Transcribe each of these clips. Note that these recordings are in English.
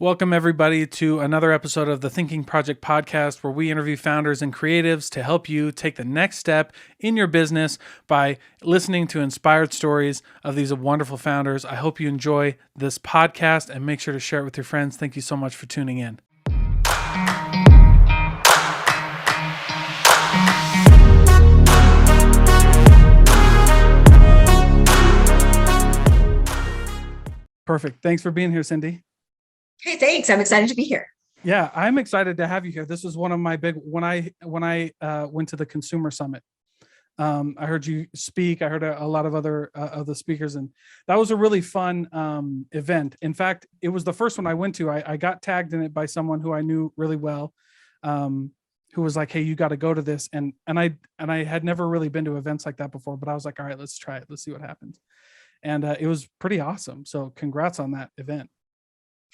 Welcome, everybody, to another episode of the Thinking Project podcast, where we interview founders and creatives to help you take the next step in your business by listening to inspired stories of these wonderful founders. I hope you enjoy this podcast and make sure to share it with your friends. Thank you so much for tuning in. Perfect. Thanks for being here, Cydni. Hey, thanks. I'm excited to be here. Yeah, I'm excited to have you here. This was one of my big, when I went to the consumer summit, I heard you speak. I heard a lot of other of the speakers, and that was a really fun event. In fact, it was the first one I went to. I got tagged in it by someone who I knew really well, who was like, "Hey, you got to go to this." And I had never really been to events like that before, but I was like, "All right, let's try it. Let's see what happens." And it was pretty awesome. So congrats on that event.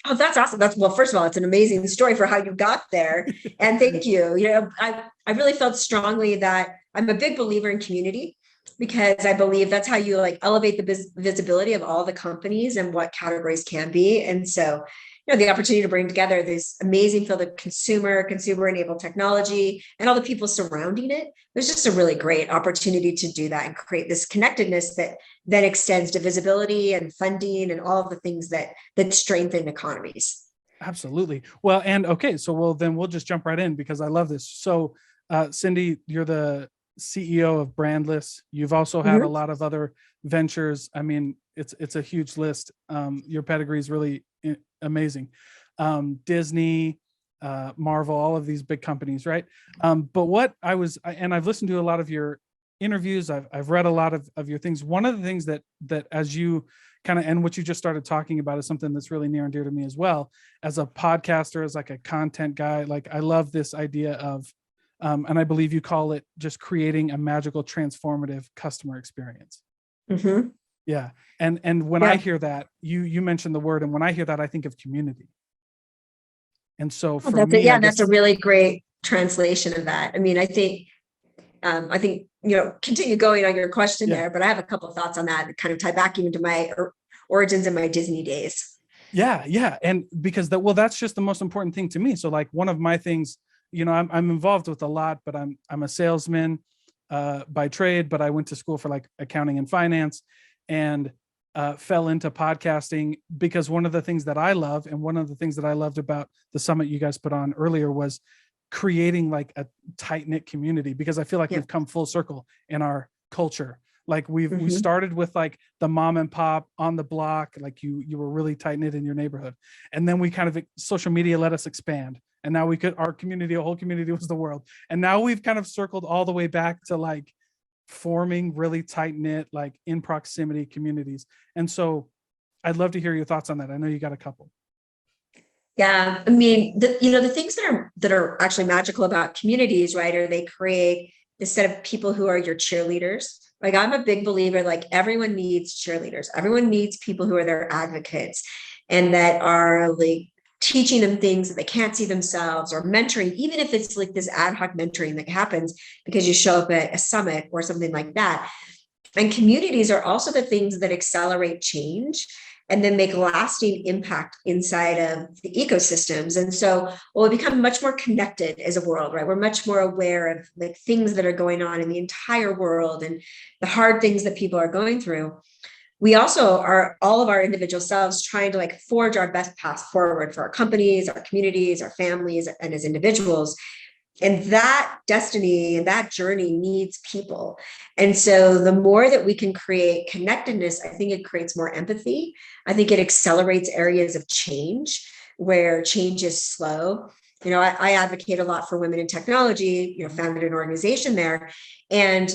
Oh, that's awesome. Well, first of all, it's an amazing story for how you got there. And thank you. I really felt strongly that I'm a big believer in community, because I believe that's how you elevate the visibility of all the companies and what categories can be. And so, the opportunity to bring together this amazing field of consumer-enabled technology, and all the people surrounding it, there's just a really great opportunity to do that and create this connectedness that then extends to visibility and funding and all of the things that strengthen economies. Absolutely. Well, and okay, so then we'll just jump right in, because I love this. So, Cydni, you're the CEO of Brandless. You've also had a lot of other ventures. I mean, it's a huge list. Your pedigree is really amazing. Disney, Marvel, all of these big companies, right? But what and I've listened to a lot of your interviews. I've read a lot of your things. One of the things that as you kind of, and what you just started talking about, is something that's really near and dear to me as well, as a podcaster, as like a content guy. Like, I love this idea of, and I believe you call it, just creating a magical, transformative customer experience. Mm-hmm. Yeah. And when I hear that, you mentioned the word, and when I hear that, I think of community. And so for me, that's a really great translation of that. I mean, I think, continue going on your question there, but I have a couple of thoughts on that that kind of tie back even to my origins and my Disney days. Yeah. And because that's just the most important thing to me. So, like, one of my things, I'm involved with a lot, but I'm a salesman by trade, but I went to school for like accounting and finance, and fell into podcasting because one of the things that I love, and one of the things that I loved about the summit you guys put on earlier, was creating like a tight-knit community, because I feel like we've come full circle in our culture. Like, we started with like the mom and pop on the block, like you were really tight-knit in your neighborhood, and then we kind of, social media let us expand, and now our community, a whole community, was the world, and now we've kind of circled all the way back to like forming really tight-knit, like in proximity communities. And so I'd love to hear your thoughts on that. I know you got a couple. Yeah, I mean, the things that are actually magical about communities, right, are they create this set of people who are your cheerleaders. Like, I'm a big believer, like, everyone needs cheerleaders. Everyone needs people who are their advocates, and that are like teaching them things that they can't see themselves, or mentoring, even if it's like this ad hoc mentoring that happens because you show up at a summit or something like that. And communities are also the things that accelerate change and then make lasting impact inside of the ecosystems. And so we become much more connected as a world, right? We're much more aware of like things that are going on in the entire world and the hard things that people are going through. We also are, all of our individual selves, trying to like forge our best path forward for our companies, our communities, our families, and as individuals. And that destiny and that journey needs people. And so the more that we can create connectedness, I think it creates more empathy. I think it accelerates areas of change where change is slow. I advocate a lot for women in technology, founded an organization there. And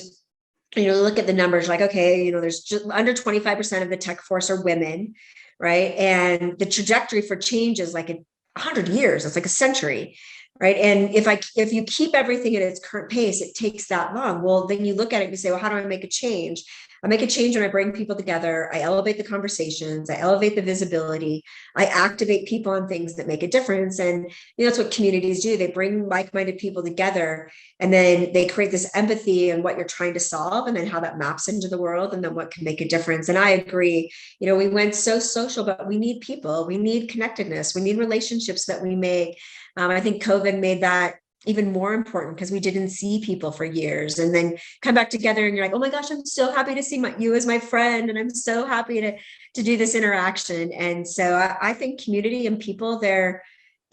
look at the numbers, like, okay, there's just under 25% of the tech force are women, right? And the trajectory for change is like 100 years. It's like a century, right? And if you keep everything at its current pace, it takes that long. Well, then you look at it and you say, well, how do I make a change? I make a change when I bring people together. I elevate the conversations. I elevate the visibility. I activate people on things that make a difference. And that's what communities do. They bring like-minded people together, and then they create this empathy in what you're trying to solve, and then how that maps into the world, and then what can make a difference. And I agree, we went so social, but we need people. We need connectedness. We need relationships that we make. I think COVID made that even more important, because we didn't see people for years, and then come back together and you're like, oh my gosh, I'm so happy to see you as my friend. And I'm so happy to do this interaction. And so I think community and people, they're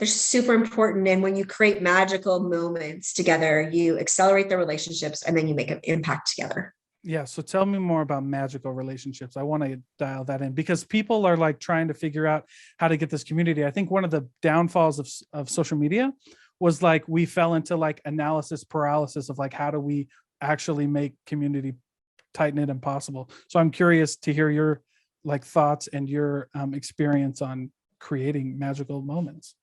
super important. And when you create magical moments together, you accelerate the relationships, and then you make an impact together. Yeah. So tell me more about magical relationships. I want to dial that in, because people are like trying to figure out how to get this community. I think one of the downfalls of social media was like, we fell into like analysis paralysis of like, how do we actually make community tight knit and possible? So I'm curious to hear your like thoughts and your experience on creating magical moments.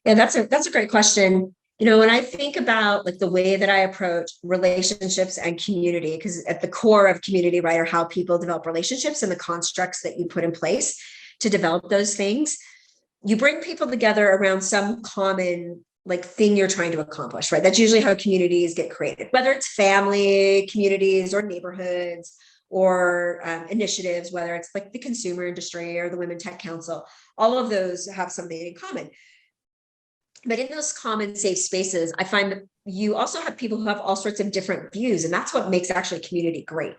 Yeah, that's a great question. When I think about like the way that I approach relationships and community, because at the core of community, right, are how people develop relationships and the constructs that you put in place to develop those things. You bring people together around some common like thing you're trying to accomplish, right? That's usually how communities get created, whether it's family communities or neighborhoods or initiatives, whether it's like the consumer industry or the Women Tech Council. All of those have something in common. But in those common safe spaces, I find that you also have people who have all sorts of different views, and that's what makes actually community great.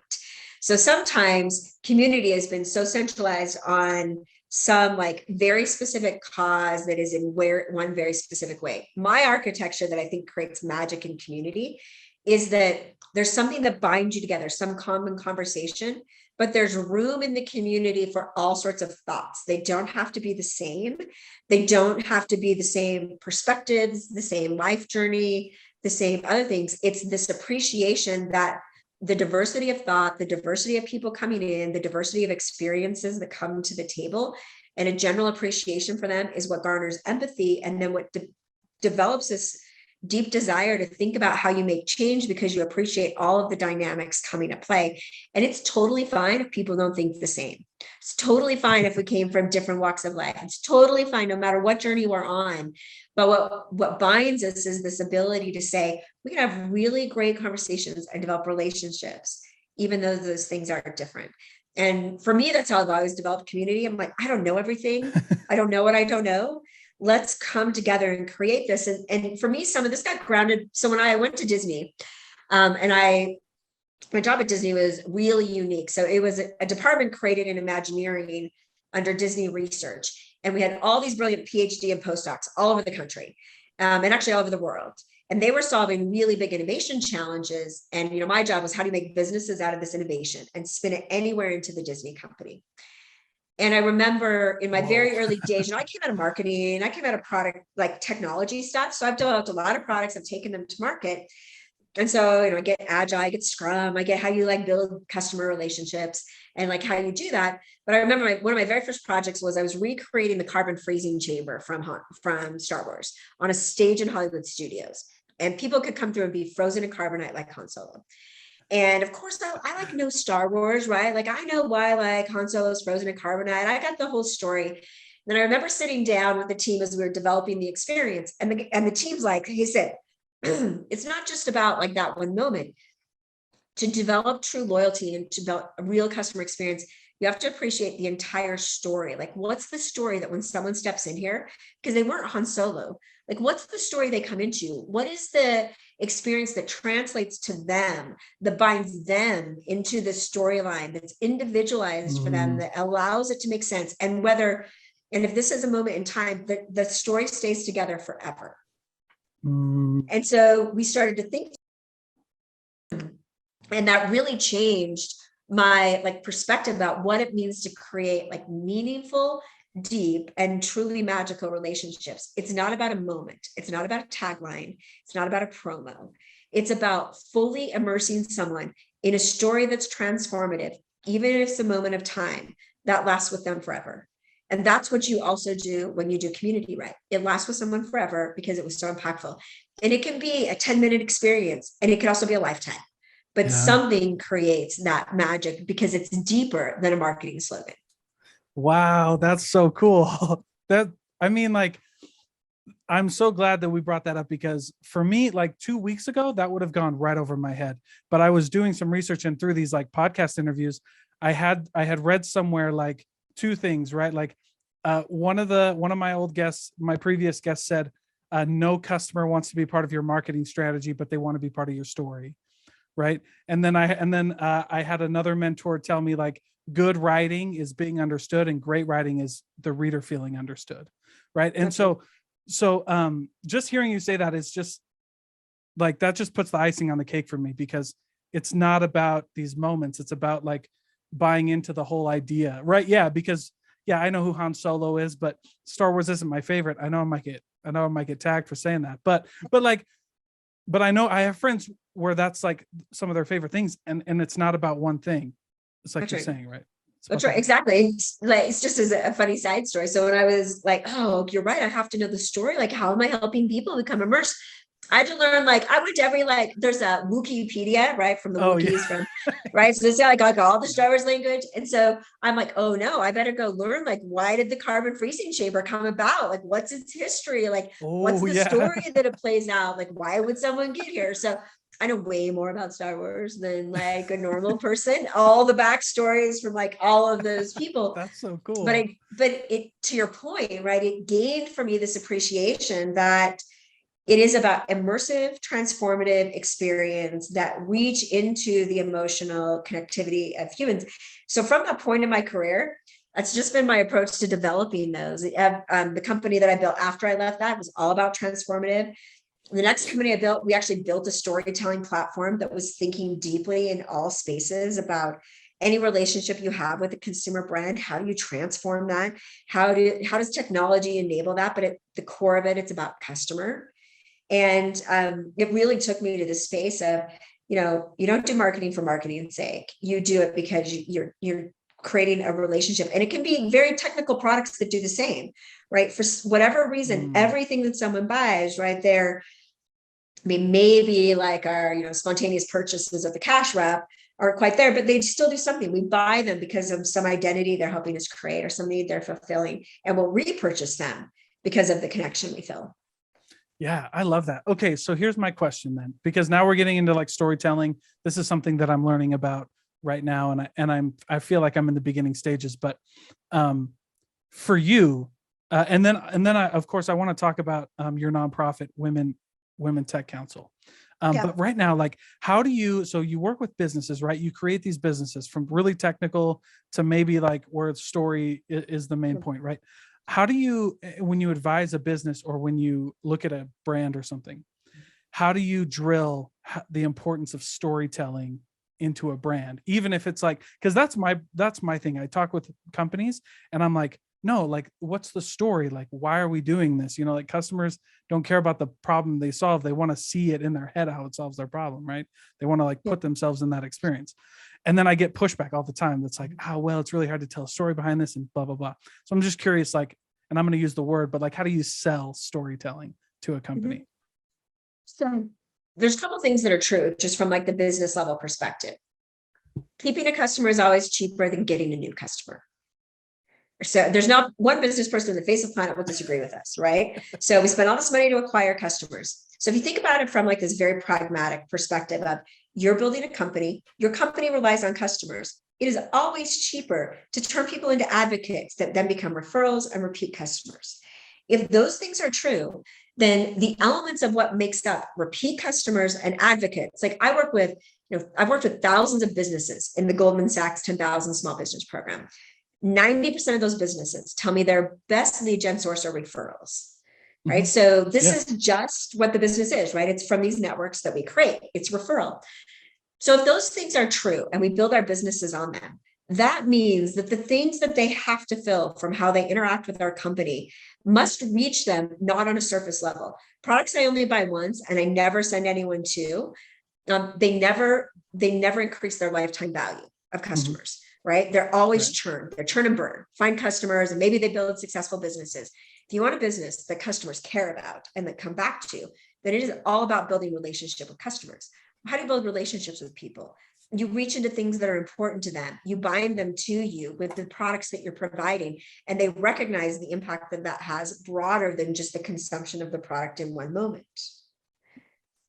So sometimes community has been so centralized on some like very specific cause that is in one very specific way. My architecture that I think creates magic in community is that there's something that binds you together, some common conversation, but there's room in the community for all sorts of thoughts. They don't have to be the same. They don't have to be the same perspectives, the same life journey, the same other things. It's this appreciation that the diversity of thought, the diversity of people coming in, the diversity of experiences that come to the table, and a general appreciation for them is what garners empathy. And then what develops this deep desire to think about how you make change, because you appreciate all of the dynamics coming to play. And it's totally fine if people don't think the same. It's totally fine if we came from different walks of life. It's totally fine no matter what journey we're on. But what binds us is this ability to say, we can have really great conversations and develop relationships, even though those things are different. And for me, that's how I've always developed community. I'm like, I don't know everything. I don't know what I don't know. Let's come together and create this. And for me, some of this got grounded. So when I went to Disney, my job at Disney was really unique. So it was a department created in Imagineering under Disney Research. And we had all these brilliant PhD and postdocs all over the country, and actually all over the world. And they were solving really big innovation challenges. And my job was, how do you make businesses out of this innovation and spin it anywhere into the Disney company? And I remember in my very early days, I came out of marketing, I came out of product, like technology stuff. So I've developed a lot of products, I've taken them to market. And so, I get Agile, I get Scrum, I get how you like build customer relationships and like how you do that. But I remember one of my very first projects was I was recreating the carbon freezing chamber from Star Wars on a stage in Hollywood Studios. And people could come through and be frozen in carbonite like Han Solo. And of course, I like know Star Wars, right? Like I know why like Han Solo's frozen in carbonite. I got the whole story. Then I remember sitting down with the team as we were developing the experience, and the team's like, he said, it's not just about like that one moment. To develop true loyalty and to develop a real customer experience, you have to appreciate the entire story. Like, what's the story that when someone steps in here, because they weren't Han Solo, like, what's the story they come into? What is the experience that translates to them, that binds them into the storyline that's individualized for them, that allows it to make sense? And if this is a moment in time, the story stays together forever. And so we started to think, and that really changed my like perspective about what it means to create like meaningful, deep, and truly magical relationships. It's not about a moment. It's not about a tagline. It's not about a promo. It's about fully immersing someone in a story that's transformative, even if it's a moment of time that lasts with them forever. And that's what you also do when you do community, right? It lasts with someone forever because it was so impactful. And it can be a 10-minute experience, and it can also be a lifetime. but Yeah. something creates that magic because it's deeper than a marketing slogan. Wow, that's so cool. That, I mean, like, I'm so glad that we brought that up, because for me, like 2 weeks ago, that would have gone right over my head. But I was doing some research, and through these like podcast interviews, I had read somewhere like two things, right? Like one of my old guests, my previous guest said, no customer wants to be part of your marketing strategy, but they want to be part of your story. Right. And then I had another mentor tell me, like, good writing is being understood and great writing is the reader feeling understood. Right. And so just hearing you say that is just like, that just puts the icing on the cake for me, because it's not about these moments. It's about like buying into the whole idea. Right. Yeah. Because yeah, I know who Han Solo is, but Star Wars isn't my favorite. I know I might get tagged for saying that, but I know I have friends where that's like some of their favorite things, and it's not about one thing. It's like That's you're right. saying, right? That's right. Exactly. It's just as a funny side story. So when I was like, oh, you're right, I have to know the story. Like, how am I helping people become immersed? I had to learn, like, I went to every, like, there's a Wikipedia, right? From the Oh yeah. Wookiees from, right? So it's like, I got all the Star Wars language. And so I'm like, oh no, I better go learn, like, why did the carbon freezing chamber come about? Like, what's its history? Like, what's Oh the yeah. story that it plays out? Like, why would someone get here? So I know way more about Star Wars than like a normal person, all the backstories from like all of those people. That's so But cool. it, to your point, right? It gained for me this appreciation that it is about immersive, transformative experience that reach into the emotional connectivity of humans. So from that point in my career, that's just been my approach to developing those. The company that I built after I left that was all about transformative. The next company I built, we actually built a storytelling platform that was thinking deeply in all spaces about any relationship you have with a consumer brand. How do you transform that? How does technology enable that? But at the core of it, it's about customer. And it really took me to the space of, you don't do marketing for marketing's sake. You do it because you're creating a relationship, and it can be very technical products that do the same, right? For whatever reason, everything that someone buys, right there, I mean, maybe like our, spontaneous purchases of the cash wrap aren't quite there, but they still do something. We buy them because of some identity they're helping us create or some need they're fulfilling, and we'll repurchase them because of the connection we feel. Yeah, I love that. Okay, so here's my question then, because now we're getting into like storytelling. This is something that I'm learning about right now, and I feel like I'm in the beginning stages. But for you, and then I, of course, I want to talk about your nonprofit, Women Tech Council. Yeah. But right now, like, how do you? So you work with businesses, right? You create these businesses from really technical to maybe like where story is the main point, right? How do you, when you advise a business or when you look at a brand or something, how do you drill the importance of storytelling into a brand, even if it's like, because that's my thing. I talk with companies and I'm like, no, like, what's the story? Like, why are we doing this? Like, customers don't care about the problem they solve. They want to see it in their head how it solves their problem, right? They want to like put themselves in that experience. And then I get pushback all the time that's like, oh, well, it's really hard to tell a story behind this and blah blah blah. So I'm just curious, like, and I'm going to use the word, but like, how do you sell storytelling to a company? So there's a couple of things that are true just from like the business level perspective. Keeping a customer is always cheaper than getting a new customer. So there's not one business person on the face of the planet will disagree with us, right? So we spend all this money to acquire customers. So if you think about it from like this very pragmatic perspective of you're building a company, your company relies on customers. It is always cheaper to turn people into advocates that then become referrals and repeat customers. If those things are true, then the elements of what makes up repeat customers and advocates, like I've worked with thousands of businesses in the Goldman Sachs 10,000 Small Business Program. 90% of those businesses tell me their best lead gen source are referrals, right? So this is just what the business is, right? It's from these networks that we create. It's referral. So if those things are true and we build our businesses on them, that means that the things that they have to fill from how they interact with our company must reach them, not on a surface level. Products I only buy once and I never send anyone to, they never increase their lifetime value of customers. Right? They're always churn. They're churn and burn. Find customers, and maybe they build successful businesses. If you want a business that customers care about and that come back to, then it is all about building relationship with customers. How do you build relationships with people? You reach into things that are important to them. You bind them to you with the products that you're providing, and they recognize the impact that that has broader than just the consumption of the product in one moment.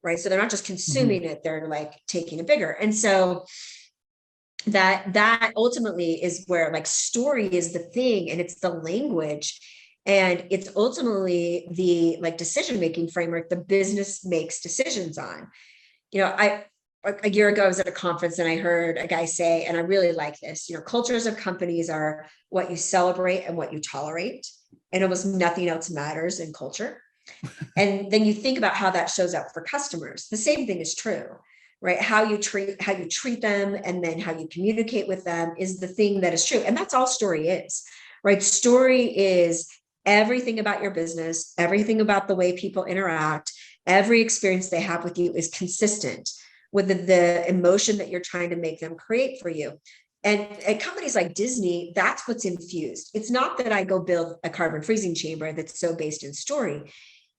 Right. So they're not just consuming it, they're like taking it bigger. And so that ultimately is where like story is the thing, and it's the language, and it's ultimately the like decision-making framework the business makes decisions on. A year ago, I was at a conference and I heard a guy say, and I really like this, cultures of companies are what you celebrate and what you tolerate, and almost nothing else matters in culture. And then you think about how that shows up for customers. The same thing is true, right? How you treat them, and then how you communicate with them is the thing that is true. And that's all story is, right? Story is everything about your business, everything about the way people interact, every experience they have with you is consistent with the emotion that you're trying to make them create for you. And at companies like Disney, that's what's infused. It's not that I go build a carbon freezing chamber that's so based in story.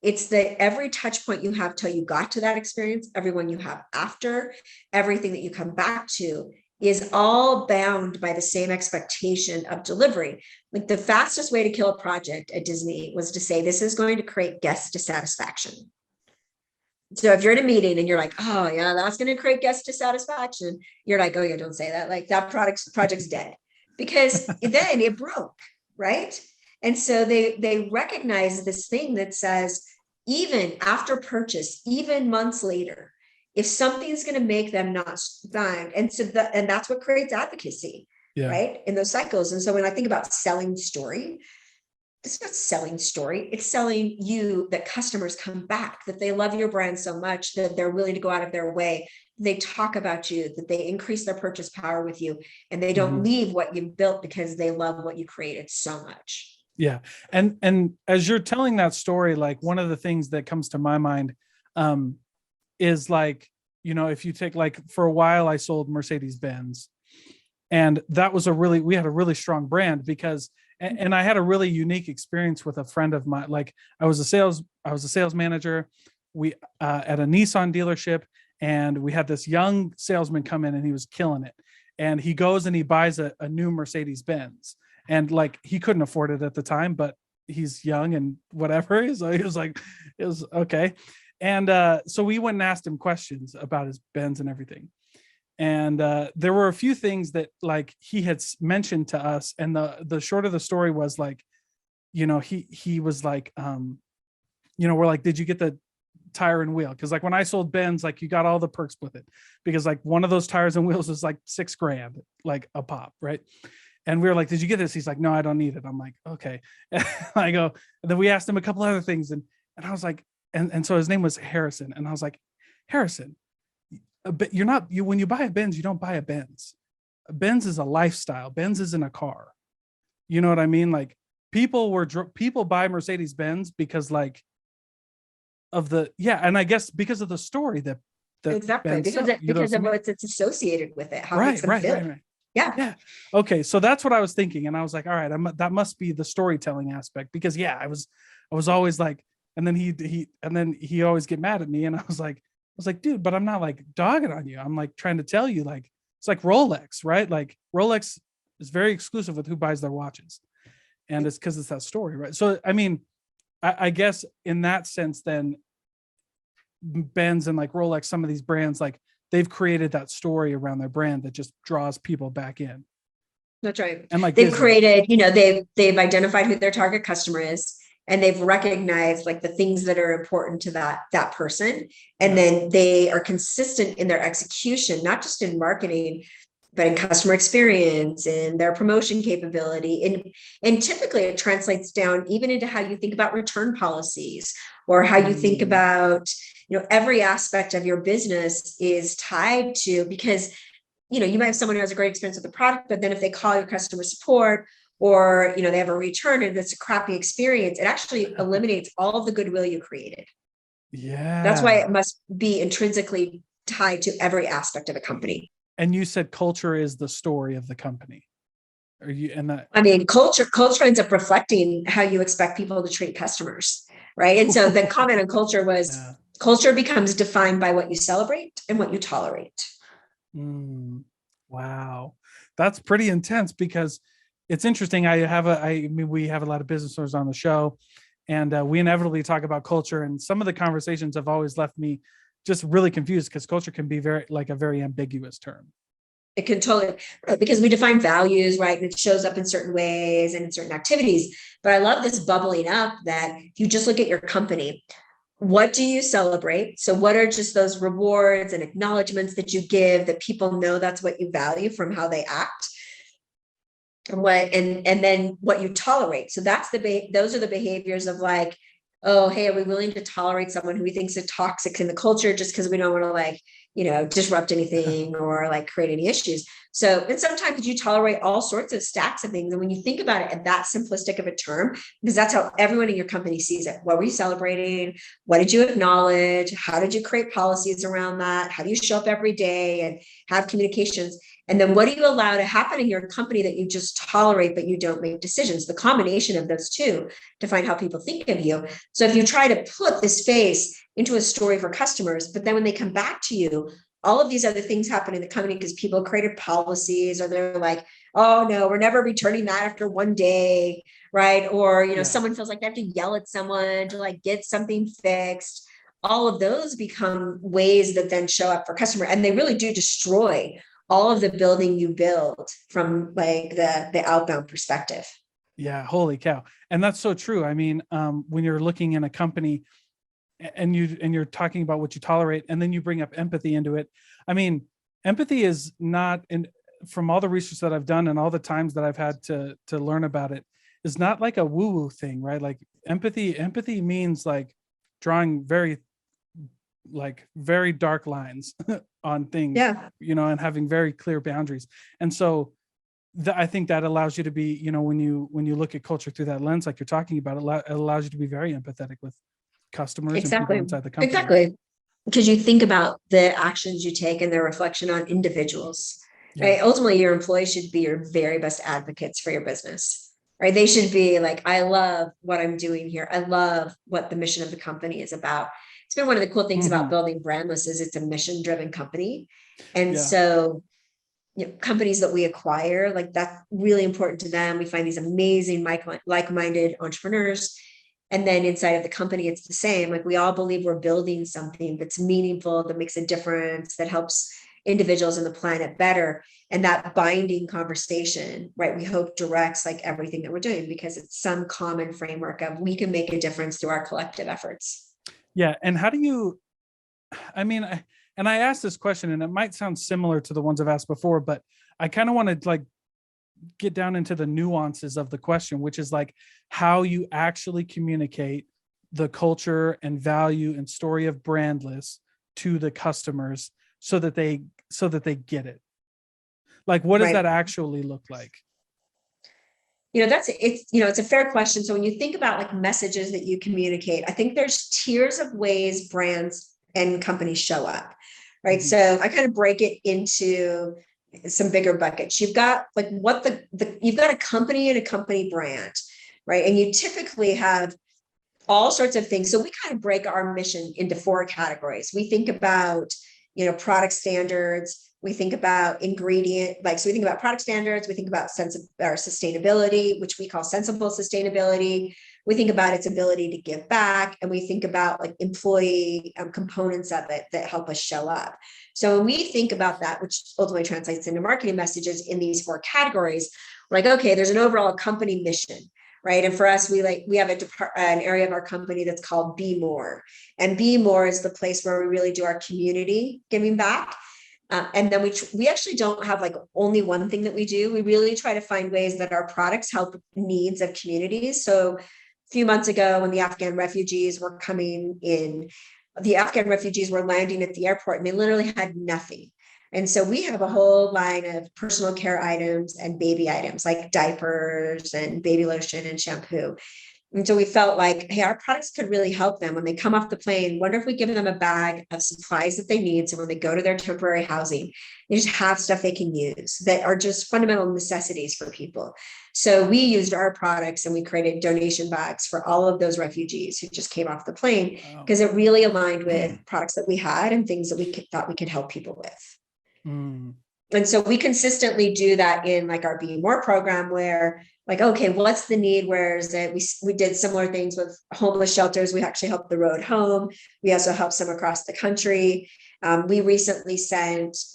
It's that every touch point you have till you got to that experience, everyone you have after, everything that you come back to is all bound by the same expectation of delivery. Like the fastest way to kill a project at Disney was to say, this is going to create guest dissatisfaction. So if you're in a meeting and you're like, oh yeah, that's going to create guest dissatisfaction, you're like, oh yeah, don't say that. Like that project's dead, because then it broke, right? And so they recognize this thing that says, even after purchase, even months later, if something's going to make them not fine, and that's what creates advocacy, right? In those cycles. And so when I think about selling story, it's not selling story, it's selling you that customers come back, that they love your brand so much that they're willing to go out of their way. They talk about you, that they increase their purchase power with you, and they don't leave what you've built because they love what you created so much. Yeah. And as you're telling that story, like one of the things that comes to my mind is like, if you take, like, for a while I sold Mercedes-Benz, and that was we had a really strong brand because, and I had a really unique experience with a friend of mine. Like I was a sales manager. We at a Nissan dealership, and we had this young salesman come in and he was killing it. And he goes and he buys a new Mercedes-Benz, and like he couldn't afford it at the time, but he's young and whatever. So he was like, it was okay. And so we went and asked him questions about his Benz and everything. And there were a few things that like he had mentioned to us, and the short of the story was like, he was like, we're like, did you get the tire and wheel? Because like when I sold Benz, like you got all the perks with it, because like one of those tires and wheels was like $6,000, like a pop, right? And we were like, did you get this? He's like, no, I don't need it. I'm like, okay. I go, and then we asked him a couple other things, and I was like, and so his name was Harrison, and I was like, Harrison, but when you buy a Benz, you don't buy a Benz. A Benz is a lifestyle. Benz isn't a car. You know what I mean? Like people buy Mercedes-Benz because like of and I guess because of the story that exactly, because of what it's associated with it, how it's right. Yeah. Okay. So that's what I was thinking. And I was like, all right, that must be the storytelling aspect, because I was always like, and then he always get mad at me. And I was like, dude, but I'm not like dogging on you. I'm like trying to tell you, like, it's like Rolex, right? Like Rolex is very exclusive with who buys their watches. And it's because it's that story, right? So, I mean, I guess in that sense, then Benz and like Rolex, some of these brands, like they've created that story around their brand that just draws people back in. That's right. And like they've created, they've identified who their target customer is, and they've recognized like the things that are important to that person. And then they are consistent in their execution, not just in marketing, but in customer experience, in their promotion capability. And typically it translates down even into how you think about return policies, or how you think about, every aspect of your business is tied to, because, you might have someone who has a great experience with the product, but then if they call your customer support, or, they have a return and it's a crappy experience, it actually eliminates all of the goodwill you created. Yeah. That's why it must be intrinsically tied to every aspect of a company. And you said culture is the story of the company. Culture ends up reflecting how you expect people to treat customers, right? And so the comment on culture was, Culture becomes defined by what you celebrate and what you tolerate. Wow. That's pretty intense, because it's interesting. I mean, we have a lot of business owners on the show, and we inevitably talk about culture. And some of the conversations have always left me just really confused, because culture can be a very ambiguous term. It can totally, because we define values, right? And it shows up in certain ways and in certain activities. But I love this bubbling up that if you just look at your company, what do you celebrate? So what are just those rewards and acknowledgements that you give that people know that's what you value from how they act? And then what you tolerate. So those are the behaviors of like, oh, hey, are we willing to tolerate someone who we think is toxic in the culture just because we don't want to disrupt anything or like create any issues. So, and sometimes you tolerate all sorts of stacks of things. And when you think about it at that simplistic of a term, because that's how everyone in your company sees it. What were you celebrating? What did you acknowledge? How did you create policies around that? How do you show up every day and have communications? And then what do you allow to happen in your company that you just tolerate, but you don't make decisions? The combination of those two define how people think of you. So if you try to put this face into a story for customers, but then when they come back to you, all of these other things happen in the company because people created policies, or they're like, oh no, we're never returning that after one day, right? Or, someone feels like they have to yell at someone to like get something fixed. All of those become ways that then show up for customer, and they really do destroy all of the building you build from like the outbound perspective. Yeah, holy cow. And that's so true. I mean, when you're looking in a company and you're talking about what you tolerate, and then you bring up empathy into it. I mean, empathy is not, and from all the research that I've done and all the times that I've had to learn about it, is not like a woo-woo thing, right? Like empathy means like drawing very dark lines on things, Yeah. And having very clear boundaries. And so I think that allows you to be, when you look at culture through that lens, like you're talking about, it allows you to be very empathetic with customers and people inside the company. Exactly. Because you think about the actions you take and their reflection on individuals, right? Ultimately, your employees should be your very best advocates for your business, right? They should be like, I love what I'm doing here. I love what the mission of the company is about. It's been one of the cool things about building Brandless is it's a mission-driven company. And so companies that we acquire, like that's really important to them. We find these amazing like-minded entrepreneurs. And then inside of the company, it's the same. Like we all believe we're building something that's meaningful, that makes a difference, that helps individuals and the planet better. And that binding conversation, right, we hope directs like everything that we're doing, because it's some common framework of we can make a difference through our collective efforts. Yeah. And how do you, I mean, I asked this question, and it might sound similar to the ones I've asked before, but I kind of want to like get down into the nuances of the question, which is like how you actually communicate the culture and value and story of Brandless to the customers so that they get it. Like, what does that actually look like? It's a fair question. So when you think about like messages that you communicate, I think there's tiers of ways brands and companies show up, right? Mm-hmm. So I kind of break it into some bigger buckets. You've got like you've got a company and a company brand, right? And you typically have all sorts of things. So we kind of break our mission into 4 categories. We think about, product standards. We think about so we think about product standards. We think about sustainability, which we call sensible sustainability. We think about its ability to give back, and we think about like employee components of it that help us show up. So when we think about that, which ultimately translates into marketing messages in these 4 categories, we're like, okay, there's an overall company mission, right? And for us, we have an area of our company that's called Be More, and Be More is the place where we really do our community giving back. And then we actually don't have like only one thing that we do. We really try to find ways that our products help needs of communities. So a few months ago, when the Afghan refugees were coming in, the Afghan refugees were landing at the airport and they literally had nothing. And so we have a whole line of personal care items and baby items like diapers and baby lotion and shampoo. And so we felt like, hey, our products could really help them when they come off the plane. Wonder if we give them a bag of supplies that they need. So when they go to their temporary housing, they just have stuff they can use that are just fundamental necessities for people. So we used our products and we created donation bags for all of those refugees who just came off the plane, because it really aligned with products that we had and things that we thought we could help people with. And so we consistently do that in like our Be More program, where like, okay, what's the need? Where is it? We did similar things with homeless shelters. We actually helped the road home. We also helped some across the country. We recently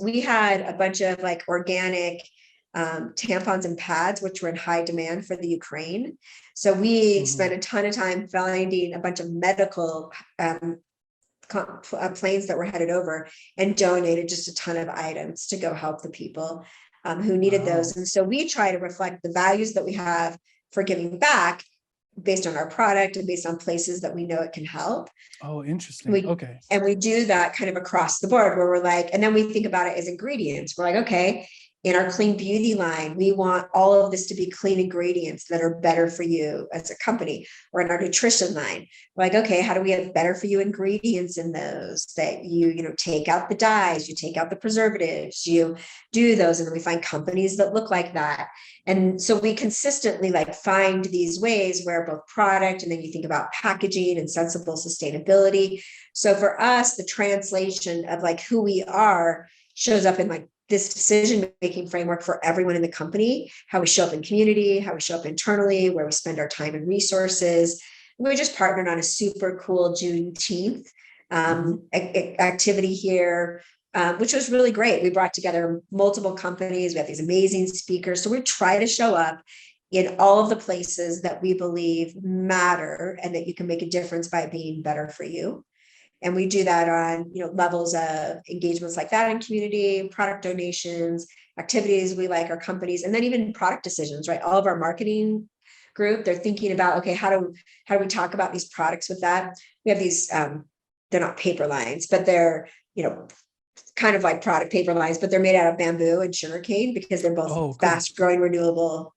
we had a bunch of like organic tampons and pads, which were in high demand for the Ukraine. So we spent a ton of time finding a bunch of medical planes that were headed over and donated just a ton of items to go help the people who needed those. And so we try to reflect the values that we have for giving back based on our product and based on places that we know it can help. Oh, interesting. Okay. And we do that kind of across the board, where we're like, and then we think about it as ingredients. We're like, okay, in our clean beauty line, we want all of this to be clean ingredients that are better for you as a company. Or in our nutrition line, we're like, okay, how do we have better for you ingredients in those that you take out the dyes, you take out the preservatives, you do those. And then we find companies that look like that. And so we consistently like find these ways where both product, and then you think about packaging and sensible sustainability. So for us, the translation of like who we are shows up in like this decision-making framework for everyone in the company, how we show up in community, how we show up internally, where we spend our time and resources. We just partnered on a super cool Juneteenth activity here, which was really great. We brought together multiple companies. We have these amazing speakers. So we try to show up in all of the places that we believe matter and that you can make a difference by being better for you. And we do that on, levels of engagements like that in community, product donations, activities we like our companies, and then even product decisions, right? All of our marketing group, they're thinking about, okay, how do we talk about these products with that? We have these, they're not paper lines, but they're, kind of like product paper lines, but they're made out of bamboo and sugarcane because they're both fast growing renewable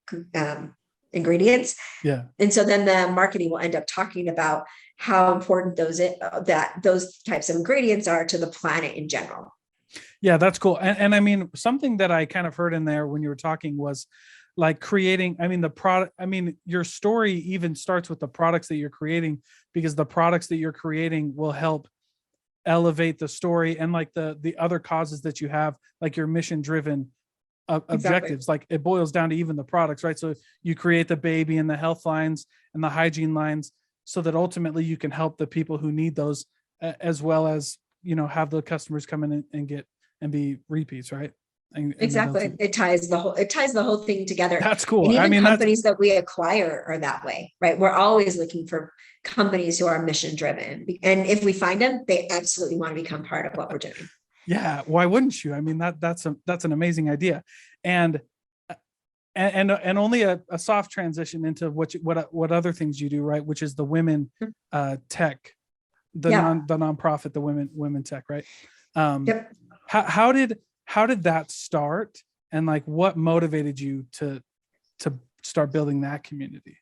ingredients. Yeah. And so then the marketing will end up talking about how important those types of ingredients are to the planet in general. Yeah, that's cool. And I mean, something that I kind of heard in there when you were talking was like creating, the product, your story even starts with the products that you're creating, because the products that you're creating will help elevate the story and like the other causes that you have, like your mission driven objectives. Like it boils down to even the products, right? So you create the baby and the health lines and the hygiene lines so that ultimately you can help the people who need those, as well as have the customers come in and get and be repeats, right? And exactly. It ties the whole thing together. That's cool. And even companies that we acquire are that way, right? We're always looking for companies who are mission driven, and if we find them, they absolutely want to become part of what we're doing. Yeah, why wouldn't you? That's an amazing idea, and only a soft transition into what other things you do, right? Which is the women tech, the nonprofit, the women tech, right? Yep. How did that start, and like what motivated you to start building that community?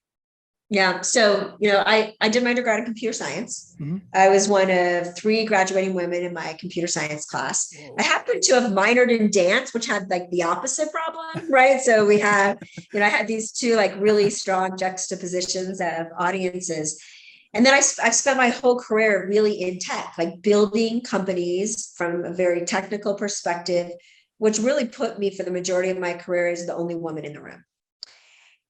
Yeah. So, I did my undergrad in computer science. Mm-hmm. I was one of 3 graduating women in my computer science class. Whoa. I happened to have minored in dance, which had like the opposite problem, right? So we had, I had these 2 like really strong juxtapositions of audiences. And then I've spent my whole career really in tech, like building companies from a very technical perspective, which really put me for the majority of my career as the only woman in the room.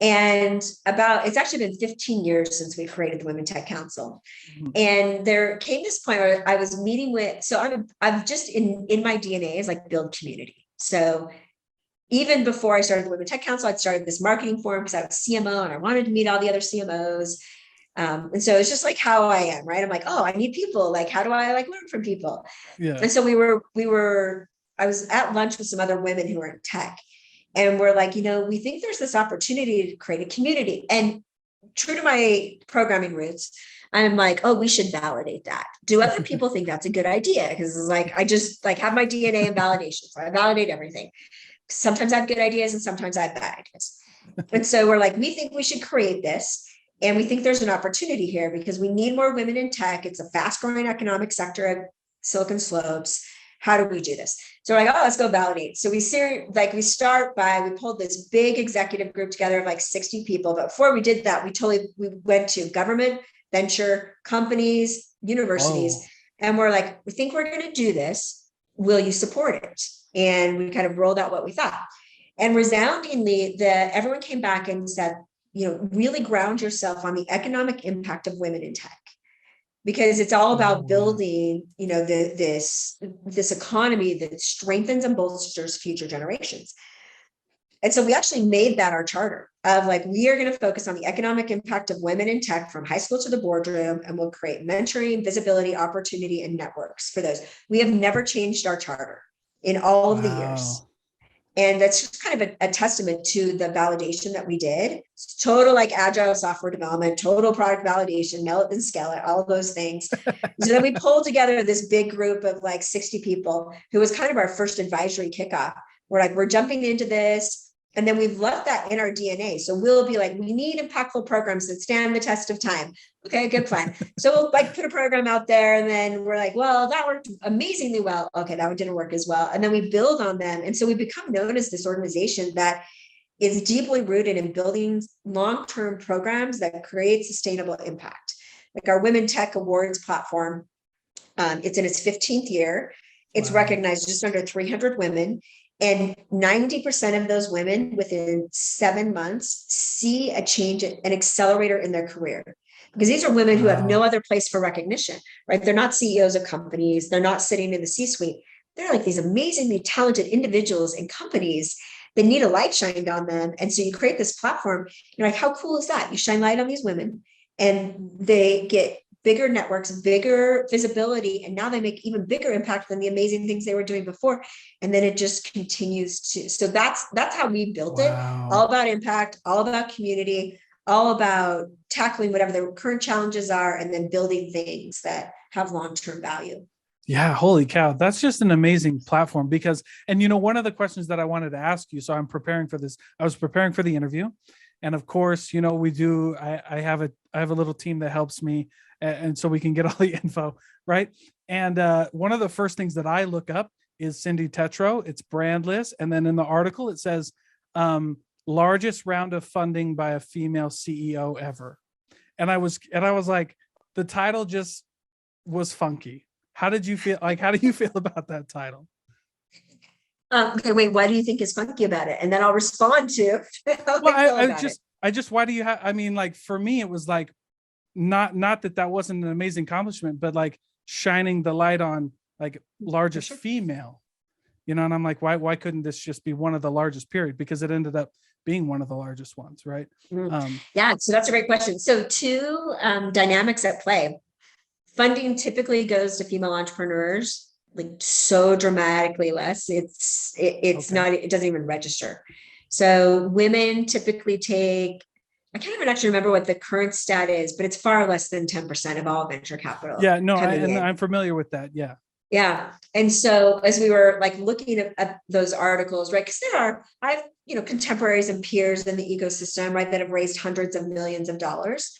And it's actually been 15 years since we created the Women Tech Council. Mm-hmm. And there came this point where I was meeting with, so I'm just in my DNA is like build community. So even before I started the Women Tech Council, I'd started this marketing forum because I was CMO and I wanted to meet all the other CMOs. And so it's just like how I am, right? I'm like, oh, I need people. Like, how do I like learn from people? Yeah. And so I was at lunch with some other women who are in tech. And we're like, we think there's this opportunity to create a community. And true to my programming roots, I'm like, oh, we should validate that. Do other people think that's a good idea? Because it's like, I just like have my DNA in validation. So I validate everything. Sometimes I have good ideas and sometimes I have bad ideas. And so we're like, we think we should create this. And we think there's an opportunity here because we need more women in tech. It's a fast growing economic sector at Silicon Slopes. How do we do this? So we're like, oh, let's go validate. So we pulled this big executive group together of like 60 people. But before we did that, we went to government, venture, companies, universities. Whoa. And we're like, we think we're going to do this. Will you support it? And we kind of rolled out what we thought. And resoundingly, everyone came back and said, really ground yourself on the economic impact of women in tech, because it's all about building, this economy that strengthens and bolsters future generations. And so we actually made that our charter of like, we are going to focus on the economic impact of women in tech from high school to the boardroom, and we'll create mentoring, visibility, opportunity, and networks for those. We have never changed our charter in all of the years. And that's just kind of a testament to the validation that we did. It's total like agile software development, total product validation, mail it and scale it, all of those things. So then we pulled together this big group of like 60 people who was kind of our first advisory kickoff. We're like, we're jumping into this. And then we've left that in our DNA. So we'll be like, we need impactful programs that stand the test of time. Okay, good plan. So we'll like put a program out there, and then we're like, well, that worked amazingly well. Okay, that one didn't work as well. And then we build on them. And so we become known as this organization that is deeply rooted in building long-term programs that create sustainable impact. Like our Women Tech Awards platform, it's in its 15th year. It's recognized just under 300 women. And 90% of those women within 7 months see a change, an accelerator in their career. Because these are women who have no other place for recognition, right? They're not CEOs of companies. They're not sitting in the C-suite. They're like these amazingly talented individuals and companies that need a light shined on them. And so you create this platform. You're like, how cool is that? You shine light on these women and they get bigger networks, bigger visibility, and now they make even bigger impact than the amazing things they were doing before. And then it just continues to. So that's how we built it. All about impact, all about community, all about tackling whatever the current challenges are, and then building things that have long-term value. Yeah, holy cow. That's just an amazing platform because, and one of the questions that I wanted to ask you, so I'm preparing for this, I was preparing for the interview. And of course, I have a little team that helps me. And so we can get all the info, right? And one of the first things that I look up is Cydni Tetro. It's Brandless. And then in the article, it says, largest round of funding by a female CEO ever. And I was like, the title just was funky. How did you feel? Like, how do you feel about that title? Okay, wait, what do you think is funky about it? And then I'll respond to why do you have, like, for me, it was like, not that wasn't an amazing accomplishment, but like shining the light on like largest female, and I'm like, why couldn't this just be one of the largest period? Because it ended up being one of the largest ones, right? Yeah, so that's a great question. So two dynamics at play. Funding typically goes to female entrepreneurs like so dramatically less. It's not, it doesn't even register. So women typically take, I can't even actually remember what the current stat is, but it's far less than 10% of all venture capital. Yeah, no, I'm familiar with that. Yeah. Yeah. And so as we were like looking at those articles, right, because I have, contemporaries and peers in the ecosystem, right, that have raised hundreds of millions of dollars,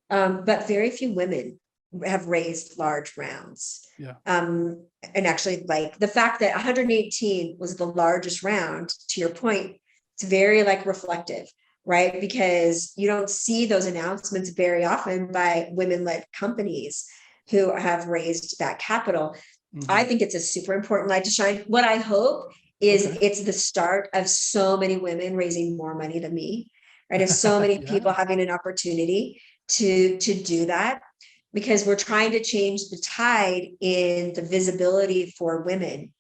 but very few women have raised large rounds. Yeah. And actually, like the fact that 118 was the largest round, to your point, it's very like reflective, right? Because you don't see those announcements very often by women-led companies who have raised that capital. Mm-hmm. I think it's a super important light to shine. What I hope is it's the start of so many women raising more money than me, right? Of so many people having an opportunity to do that, because we're trying to change the tide in the visibility for women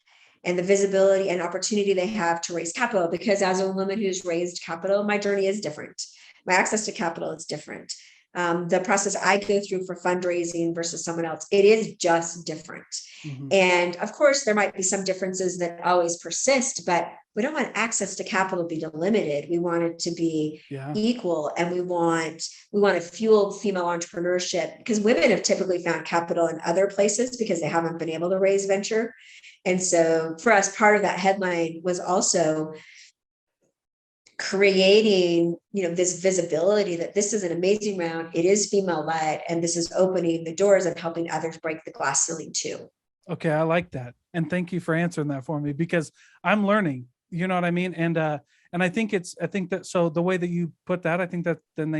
and the visibility and opportunity they have to raise capital. Because as a woman who's raised capital, my journey is different. My access to capital is different. The process I go through for fundraising versus someone else, it is just different. Mm-hmm. And of course, there might be some differences that always persist, but we don't want access to capital to be delimited. We want it to be equal, and we want to fuel female entrepreneurship, because women have typically found capital in other places because they haven't been able to raise venture. And so for us, part of that headline was also creating, this visibility that this is an amazing round. It is female led, and this is opening the doors and helping others break the glass ceiling too. Okay, I like that. And thank you for answering that for me, because I'm learning, you know what I mean? And I think that, so the way that you put that, I think that then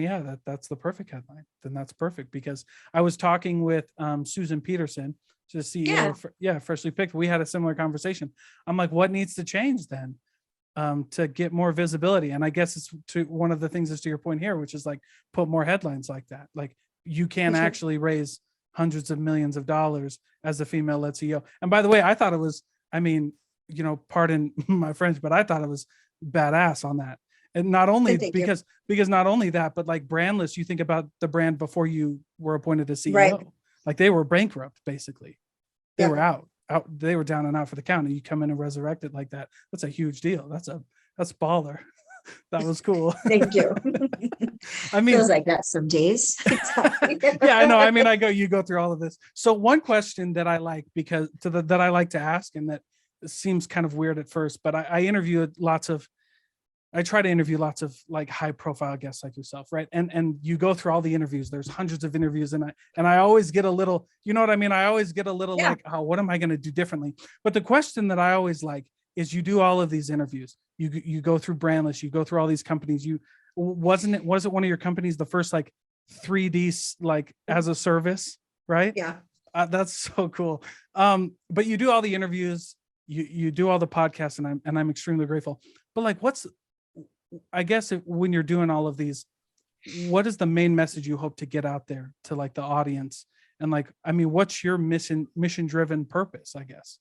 that's the perfect headline. Then that's perfect, because I was talking with Susan Peterson, the CEO of Freshly Picked. We had a similar conversation. I'm like, what needs to change then to get more visibility? And I guess it's to one of the things is to your point here, which is like put more headlines like that. Like you can actually raise hundreds of millions of dollars as a female-led CEO. And by the way, I thought it was, I mean, pardon my French, but I thought it was badass on that. And not only because not only that, but like Brandless, you think about the brand before you were appointed as CEO, right? Like they were bankrupt, basically. They were out, they were down and out for the count, and you come in and resurrect it like that. That's a huge deal. That's baller. That was cool. Thank you. I mean, feels like that some days. Yeah, I know. I mean, you go through all of this. So one question that I like, that I like to ask, and that seems kind of weird at first, but I try to interview lots of like high profile guests like yourself, right? And you go through all the interviews. There's hundreds of interviews, and I always get a little, you know what I mean? I always get a little like, oh, what am I going to do differently? But the question that I always like is, you do all of these interviews. You go through Brandless, you go through all these companies. Was it one of your companies, the first like 3D like as a service, right? Yeah. That's so cool. But you do all the interviews, you do all the podcasts, and I'm extremely grateful. But like, I guess when you're doing all of these, what is the main message you hope to get out there to like the audience? And like, I mean, what's your mission driven purpose, I guess?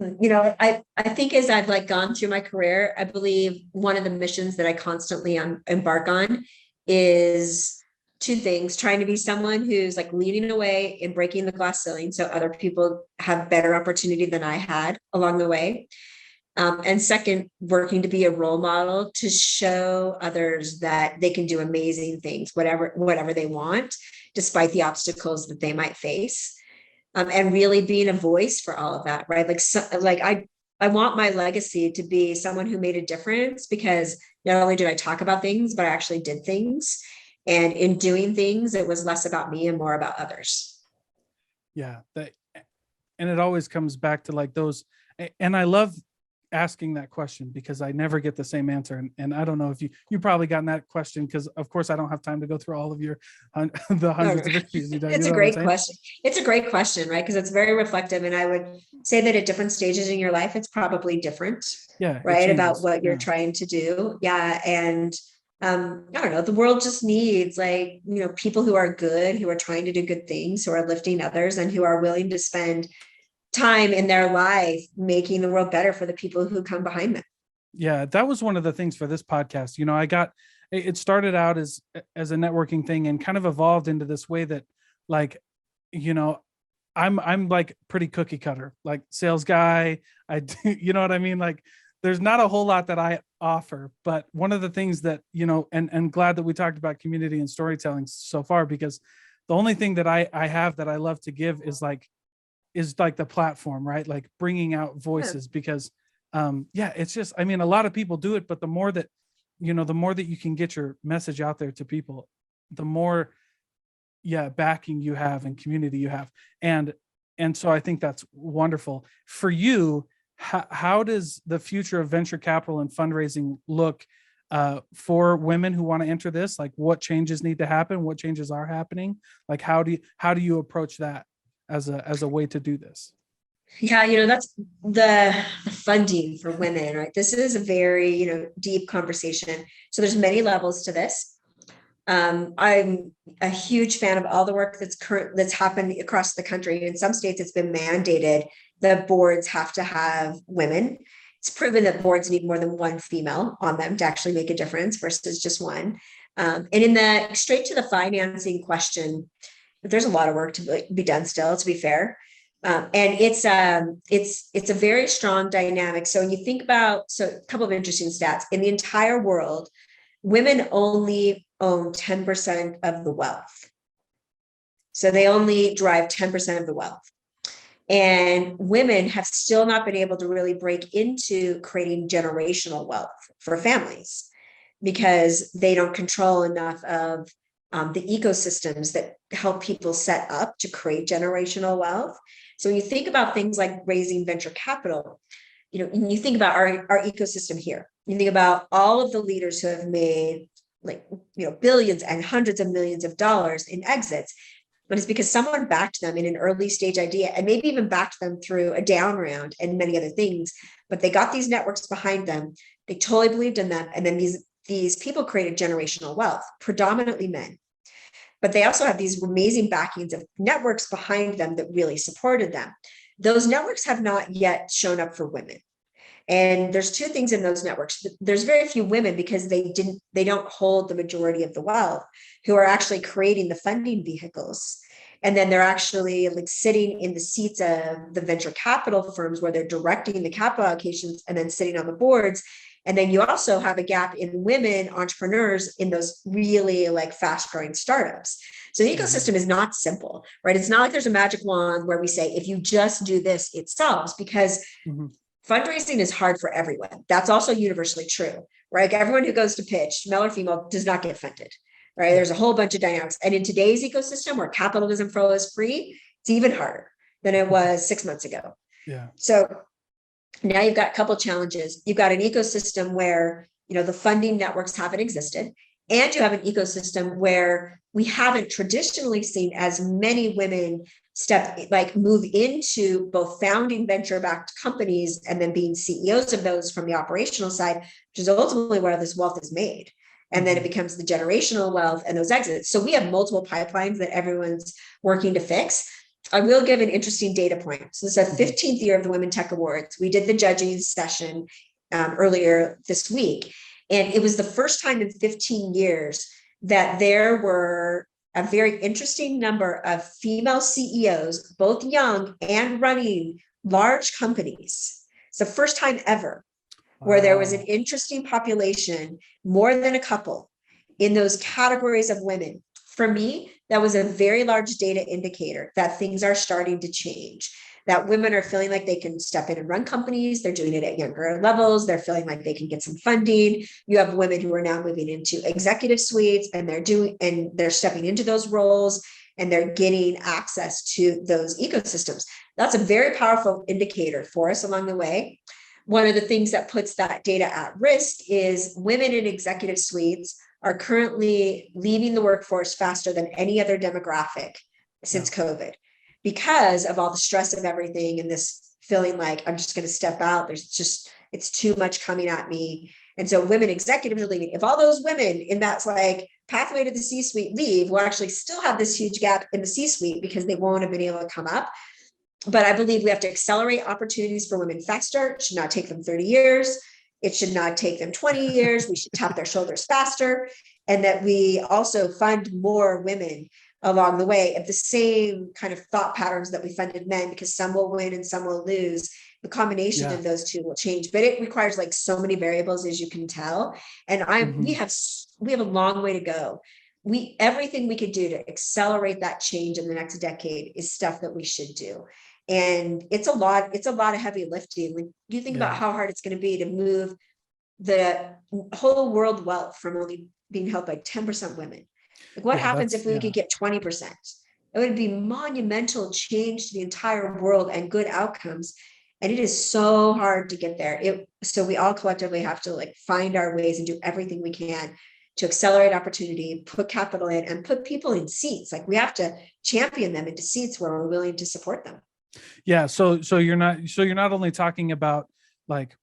I think as I've like gone through my career, I believe one of the missions that I constantly embark on is two things: trying to be someone who's like leading the way in breaking the glass ceiling, so other people have better opportunity than I had along the way. And second, working to be a role model to show others that they can do amazing things, whatever they want, despite the obstacles that they might face. And really being a voice for all of that, right? I want my legacy to be someone who made a difference, because not only did I talk about things, but I actually did things. And in doing things, it was less about me and more about others. Yeah. And it always comes back to like those, and I love asking that question, because I never get the same answer. And I don't know if you probably gotten that question, because of course I don't have time to go through all of the hundreds of interviews you do. It's a great question. It's a great question, right? Because it's very reflective. And I would say that at different stages in your life, it's probably different. Yeah. Right. About what you're trying to do. Yeah. And I don't know, the world just needs people who are good, who are trying to do good things, who are lifting others, and who are willing to spend time in their life making the world better for the people who come behind them. Yeah, that was one of the things for this podcast. It started out as a networking thing, and kind of evolved into this way that I'm like pretty cookie cutter, like sales guy. I do, you know what I mean? Like there's not a whole lot that I offer, but one of the things that, and glad that we talked about community and storytelling so far, because the only thing that I have that I love to give is like the platform, right? Like bringing out voices, because it's just, I mean, a lot of people do it, but the more that you can get your message out there to people, the more backing you have and community you have. And so I think that's wonderful for you. How does the future of venture capital and fundraising look for women who want to enter this? Like what changes need to happen? What changes are happening? Like how do you approach that as a way to do this? Yeah, that's the funding for women, right? This is a very, deep conversation. So there's many levels to this. I'm a huge fan of all the work that's happened across the country. In some states, it's been mandated that boards have to have women. It's proven that boards need more than one female on them to actually make a difference versus just one. And in the straight to the financing question, there's a lot of work to be done still, to be fair. And it's a very strong dynamic. So when you think about, a couple of interesting stats in the entire world, women only own 10% of the wealth. So they only drive 10% of the wealth. And women have still not been able to really break into creating generational wealth for families because they don't control enough of the ecosystems that help people set up to create generational wealth. So when you think about things like raising venture capital, and you think about our ecosystem here, you think about all of the leaders who have made billions and hundreds of millions of dollars in exits, but it's because someone backed them in an early stage idea and maybe even backed them through a down round and many other things, but they got these networks behind them. They totally believed in them. And then these people created generational wealth, predominantly men. But they also have these amazing backings of networks behind them that really supported them. Those networks have not yet shown up for women. And there's two things in those networks. There's very few women because they don't hold the majority of the wealth who are actually creating the funding vehicles. And then they're actually like sitting in the seats of the venture capital firms where they're directing the capital allocations and then sitting on the boards. And then you also have a gap in women entrepreneurs in those really like fast growing startups. So the ecosystem is not simple, right? It's not like there's a magic wand where we say, if you just do this, it solves, because fundraising is hard for everyone. That's also universally true, right? Like everyone who goes to pitch, male or female, does not get funded, right? There's a whole bunch of dynamics. And in today's ecosystem where capitalism flow is free, it's even harder than it was 6 months ago. Yeah. So now you've got a couple of challenges. You've got an ecosystem where, the funding networks haven't existed, and you have an ecosystem where we haven't traditionally seen as many women move into both founding venture-backed companies and then being CEOs of those from the operational side, which is ultimately where this wealth is made. And then it becomes the generational wealth and those exits. So we have multiple pipelines that everyone's working to fix. I will give an interesting data point. So this is the 15th year of the Women Tech Awards. We did the judging session earlier this week. And it was the first time in 15 years that there were a very interesting number of female CEOs, both young and running large companies. It's the first time ever where there was an interesting population, more than a couple, in those categories of women. For me, that was a very large data indicator that things are starting to change, that women are feeling like they can step in and run companies. They're doing it at younger levels. They're feeling like they can get some funding. You have women who are now moving into executive suites, and they're stepping into those roles, and they're getting access to those ecosystems. That's a very powerful indicator for us along the way. One of the things that puts that data at risk is women in executive suites are currently leaving the workforce faster than any other demographic since COVID, because of all the stress of everything and this feeling like I'm just going to step out. It's too much coming at me. And so women executives are leaving. If all those women in that pathway to the C-suite leave, we'll actually still have this huge gap in the C-suite because they won't have been able to come up. But I believe we have to accelerate opportunities for women faster. It should not take them 30 years. It should not take them 20 years. We should tap their shoulders faster. And that we also fund more women along the way of the same kind of thought patterns that we funded men, because some will win and some will lose. The combination of those two will change, but it requires so many variables, as you can tell. And we have a long way to go. Everything we could do to accelerate that change in the next decade is stuff that we should do. And it's a lot of heavy lifting. When you think about how hard it's going to be to move the whole world wealth from only being held by 10% women. What happens if we could get 20%? It would be monumental change to the entire world and good outcomes. And it is so hard to get there. So we all collectively have to find our ways and do everything we can to accelerate opportunity, put capital in, and put people in seats. We have to champion them into seats where we're willing to support them. Yeah. So you're not only talking about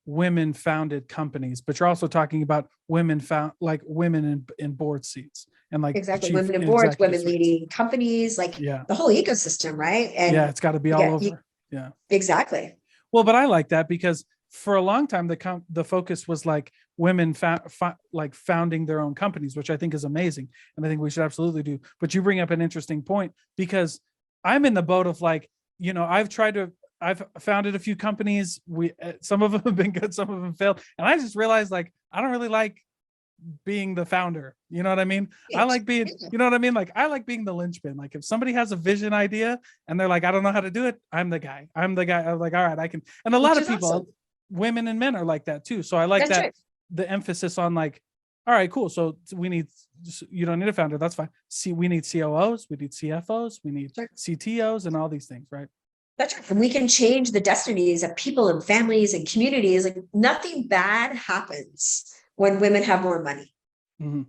women founded companies, but you're also talking about women women in board seats and exactly women in boards, women leading companies, the whole ecosystem, right? And it's got to be all over. Exactly. Well, but I like that because for a long time the focus was women founding their own companies, which I think is amazing, and I think we should absolutely do. But you bring up an interesting point, because I'm in the boat of I've founded a few companies. Some of them have been good, some of them failed. And I just realized I don't really like being the founder. You know what I mean? I Right. like being, you know what I mean? Like I like being the linchpin. Like if somebody has a vision idea and they're like, I don't know how to do it, I'm the guy. I'm like, all right, I can. And a lot Which of is people, awesome. women and men are like that too. So I like That's that, right. the emphasis on like, all right, cool. So we need, you don't need a founder. That's fine. See, we need COOs, we need CFOs, we need Sure. CTOs and all these things, right? That's right. And we can change the destinies of people and families and communities. Like nothing bad happens when women have more money. Mm-hmm.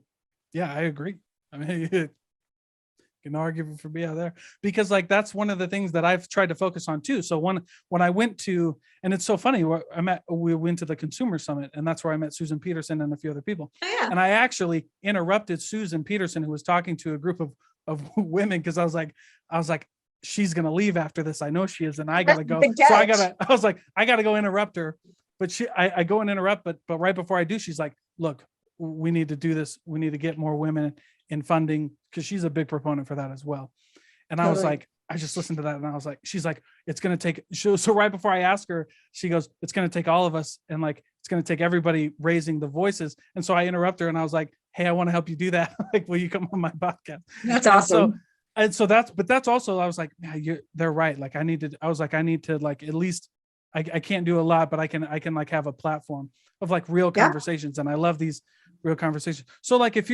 Yeah, I agree. I mean, you can argue for me out there because like that's one of the things that I've tried to focus on too. So when I went to, and it's so funny, we went to the consumer summit and that's where I met Susan Peterson and a few other people. Oh, yeah. And I actually interrupted Susan Peterson, who was talking to a group of women, because I was like, she's gonna leave after this. I know she is, and I gotta go. Big So catch. I was like, I gotta go interrupt her. But I go and interrupt, but right before I do, she's like, look, we need to do this. We need to get more women in funding, because she's a big proponent for that as well. And I was Totally. like, I just listened to that and I was like, she's like, it's going to take, so right before I ask her, she goes, it's going to take all of us. And like, it's going to take everybody raising the voices. And so I interrupt her and I was like, hey, I want to help you do that. Like, will you come on my podcast? That's And awesome. so that's also, I was like, yeah, they're right. Like I need to like, at least I can't do a lot, but I can like have a platform of like real Yeah. conversations. And I love these real conversations. So like if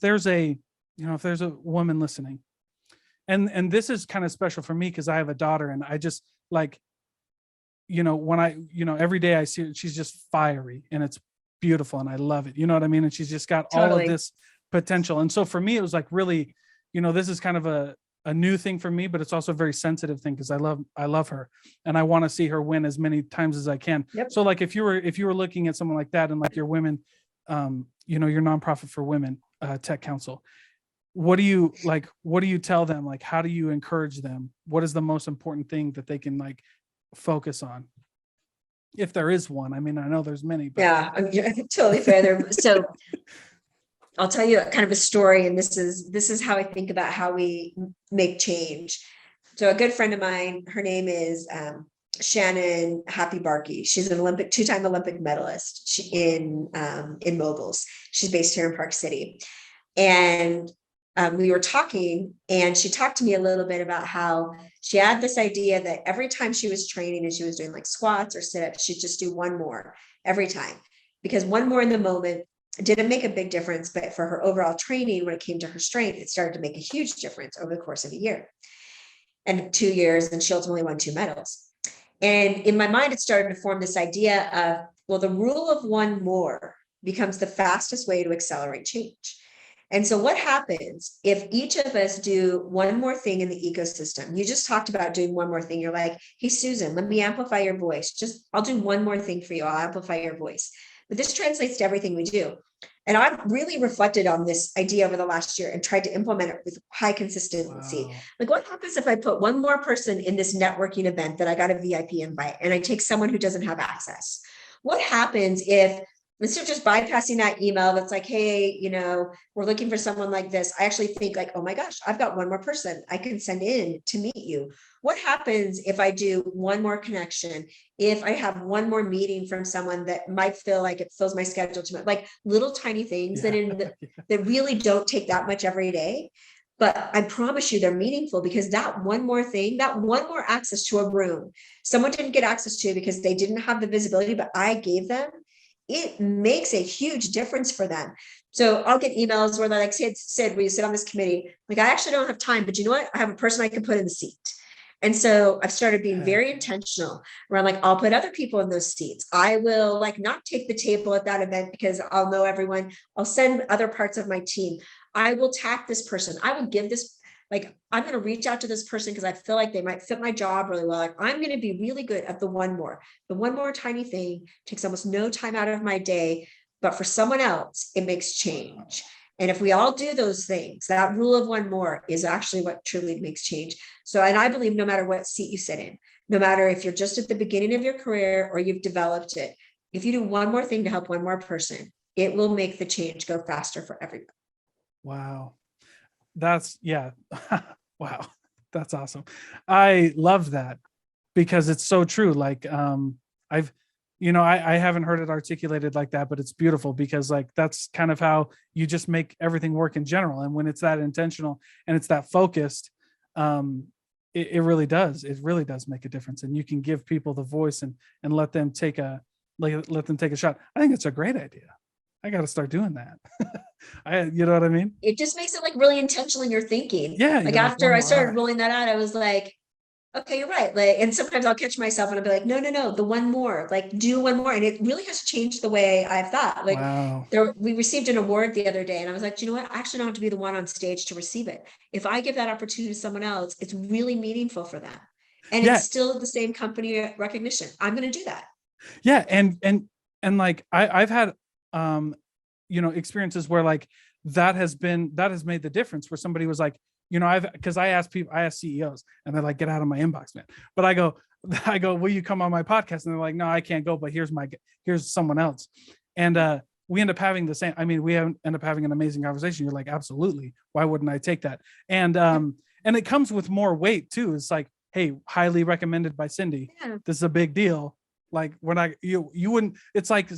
there's a, if there's a woman listening, and this is kind of special for me because I have a daughter and I just like, when I, every day I see her, she's just fiery and it's beautiful and I love it. You know what I mean? And she's just got all of Totally. this potential. And so for me, it was like really, this is kind of a new thing for me, but it's also a very sensitive thing because I love her and I want to see her win as many times as I can. Yep. So like if you were looking at someone like that and like your women, your nonprofit for women, tech council, what do you tell them? Like, how do you encourage them? What is the most important thing that they can like focus on? If there is one, I mean, I know there's many, but Yeah, totally fair there. So I'll tell you kind of a story, and this is how I think about how we make change. So a good friend of mine, her name is Shannon Happy Barkey. She's an two-time Olympic medalist in moguls. She's based here in Park City. And we were talking and she talked to me a little bit about how she had this idea that every time she was training and she was doing like squats or sit-ups, she'd just do one more every time, because one more in the moment didn't make a big difference. But for her overall training, when it came to her strength, it started to make a huge difference over the course of a year and 2 years. And she ultimately won 2 medals. And in my mind, it started to form this idea of, well, the rule of one more becomes the fastest way to accelerate change. And so what happens if each of us do one more thing in the ecosystem? You just talked about doing one more thing. You're like, hey, Susan, let me amplify your voice. I'll do one more thing for you. I'll amplify your voice. But this translates to everything we do. And I've really reflected on this idea over the last year and tried to implement it with high consistency. wow. Like, what happens if I put one more person in this networking event that I got a VIP invite and I take someone who doesn't have access? What happens if, instead of just bypassing that email that's like, hey, we're looking for someone like this, I actually think like, oh my gosh, I've got one more person I can send in to meet you. What happens if I do one more connection? If I have one more meeting from someone that might feel like it fills my schedule too much, like little tiny things that really don't take that much every day. But I promise you they're meaningful, because that one more thing, that one more access to a room, someone didn't get access to because they didn't have the visibility, but I gave them, it makes a huge difference for them. So I'll get emails where they're like, Sid, will you sit on this committee? Like, I actually don't have time, but you know what? I have a person I can put in the seat. And so I've started being very intentional around, like, I'll put other people in those seats. I will like not take the table at that event because I'll know everyone. I'll send other parts of my team. I will tap this person. I will give this, like, I'm going to reach out to this person because I feel like they might fit my job really well. Like, I'm going to be really good at the one more tiny thing. Takes almost no time out of my day, but for someone else, it makes change. And if we all do those things, that rule of one more is actually what truly makes change. So, and I believe no matter what seat you sit in, no matter if you're just at the beginning of your career or you've developed it, if you do one more thing to help one more person, it will make the change go faster for everyone. Wow. That's wow. That's awesome. I love that because it's so true. Like, I haven't heard it articulated like that, but it's beautiful because like that's kind of how you just make everything work in general. And when it's that intentional and it's that focused, it really does. It really does make a difference. And you can give people the voice and let them take let them take a shot. I think it's a great idea. I got to start doing that. You know what I mean? It just makes it like really intentional in your thinking. Yeah. Like You're like after one I more. All started right. rolling that out, I was like, okay, you're right. Like, and sometimes I'll catch myself and I'll be like, no, the one more, like do one more. And it really has changed the way I've thought. Like Wow. we received an award the other day and I was like, you know what? I actually don't have to be the one on stage to receive it. If I give that opportunity to someone else, it's really meaningful for them. And it's Yeah. still the same company recognition. I'm going to do that. Yeah. And like I've had experiences where like that has made the difference, where somebody was like, because I ask CEOs and they're like, get out of my inbox, man. But I go, will you come on my podcast? And they're like, no, I can't go, but here's someone else. And we end up having we end up having an amazing conversation. You're like, absolutely. Why wouldn't I take that? And it comes with more weight too. It's like, hey, highly recommended by Cindy. Yeah. This is a big deal. Like when you wouldn't, it's like,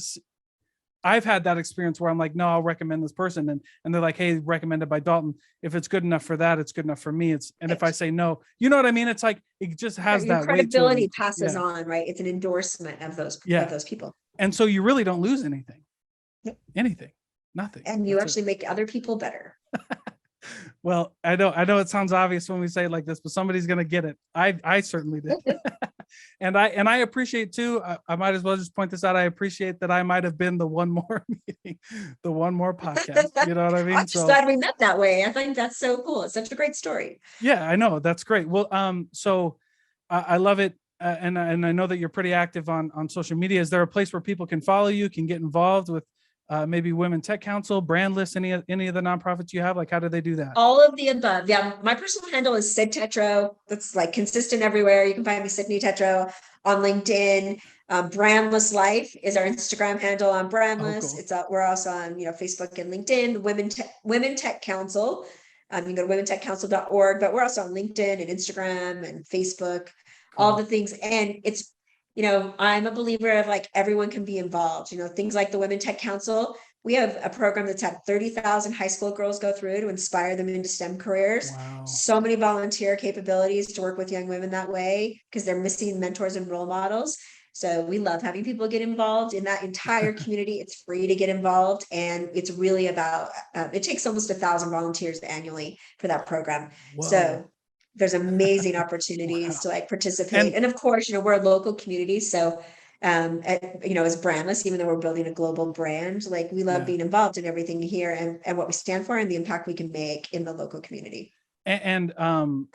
I've had that experience where I'm like, no, I'll recommend this person. And they're like, hey, recommended by Dalton. If it's good enough for that, it's good enough for me. And if I say no, you know what I mean? It's like, it just has Your that weight to it. credibility passes Yeah. on, right? It's an endorsement of Yeah. those people. And so you really don't lose anything, nothing. And you That's actually make other people better. Well, I know it sounds obvious when we say it like this, but somebody's going to get it. I certainly did. And I appreciate too. I might as well just point this out. I appreciate that I might have been the one more meeting, the one more podcast. You know what I mean? I'm just glad we met that way. I think that's so cool. It's such a great story. Yeah, I know. That's great. Well, so I love it. And I know that you're pretty active on social media. Is there a place where people can follow you, can get involved with maybe Women Tech Council, Brandless, any of the nonprofits you have? Like, how do they do that? All of the above. Yeah. My personal handle is Cyd Tetro. That's like consistent everywhere. You can find me Cydni Tetro on LinkedIn. Brandless Life is our Instagram handle on Brandless. Oh, cool. We're also on, Facebook and LinkedIn, Women Tech Council. You can go to womentechcouncil.org, but we're also on LinkedIn and Instagram and Facebook, all Cool. the things. And it's, I'm a believer of like everyone can be involved, things like the Women Tech Council. We have a program that's had 30,000 high school girls go through to inspire them into STEM careers. Wow. So many volunteer capabilities to work with young women that way because they're missing mentors and role models. So we love having people get involved in that entire community. It's free to get involved. And it's really about, it takes almost 1,000 volunteers annually for that program. Whoa. So there's amazing opportunities Wow. to like participate. And of course, we're a local community. So as Brandless, even though we're building a global brand, like we love being involved in everything here and what we stand for and the impact we can make in the local community. And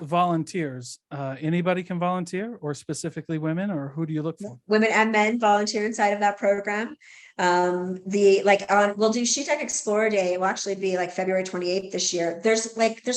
volunteers, anybody can volunteer, or specifically women, or who do you look for? Women and men volunteer inside of that program. We'll do She Tech Explorer Day. It will actually be like February 28th this year. There's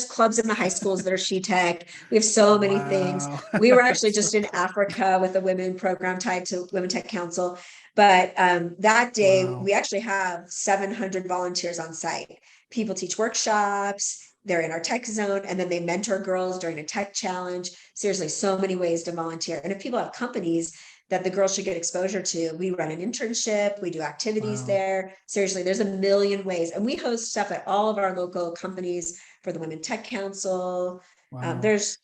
clubs in the high schools that are She Tech. We have so many things. We were actually just in Africa with a women program tied to Women Tech Council. But that day, we actually have 700 volunteers on site. People teach workshops. They're in our tech zone, and then they mentor girls during a tech challenge. Seriously, so many ways to volunteer. And if people have companies that the girls should get exposure to, we run an internship, we do activities there. Seriously, there's a million ways. And we host stuff at all of our local companies for the Women Tech Council. There's,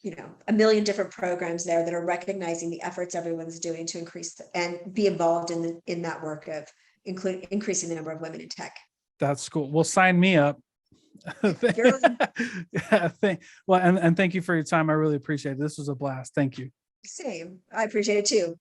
a million different programs there that are recognizing the efforts everyone's doing to increase and be involved in that work of increasing the number of women in tech. That's cool. Well, sign me up. Yeah, and thank you for your time. I really appreciate it. This was a blast. Thank you. Same. I appreciate it too.